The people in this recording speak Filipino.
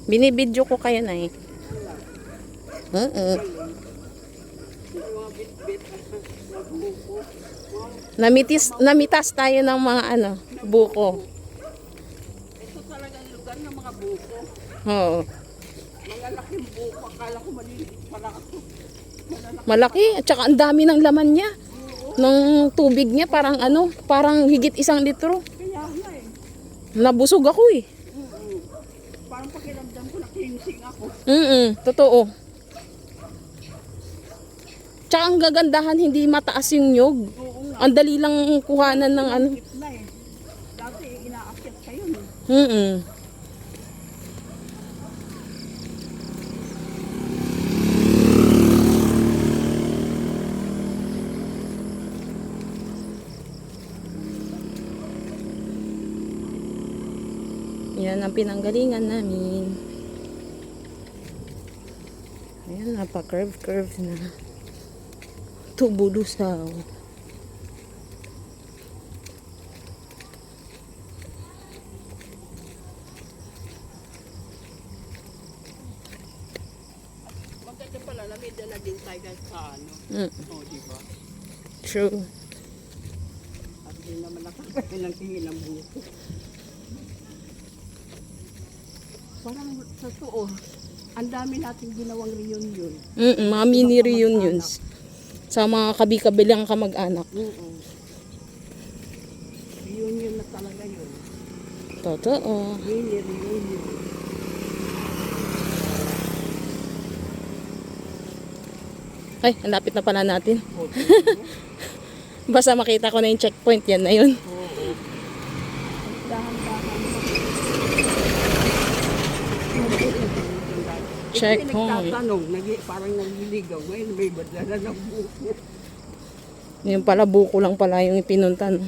Binibidyo ko kayo na eh. Oo. Namitas tayo ng mga buko. Ito talagang lugar ng mga buko. Oo. Malalaking buko. Akala ko maliit pala ako. Malaki. At saka ang dami ng laman niya. Ng tubig niya parang parang higit 1 litro. Kaya nga eh. Nabusog ako eh. Parang pakiramdam ko na cleansing ako. Totoo. Tsaka ang gagandahan, hindi mataas yung nyog. Oo nga. Ang dali lang kuhanan ng Na eh. Dati inaakyat kayo eh. Yan ang pinanggalingan namin. Ayan, napaka-curve na. Tubo lusaw. Maganda pala na may dala din tayo kahit sa Oh, di ba? True. At di naman nakakain ng tingin ng buko. Parang sa totoo, ang dami nating ginawang reunion. Mga mini reunions. Sa mga kabi-kabilang kamag-anak. Reunion na talaga yun. Totoo. Mini reunion. Ay, ang lapit na pala natin. Basta makita ko na yung checkpoint, yan na yun. Checkpoint. Nagtatanong, parang nagliligaw. Ngayon may badala ng buko. Yung pala, buko lang pala yung pinuntan.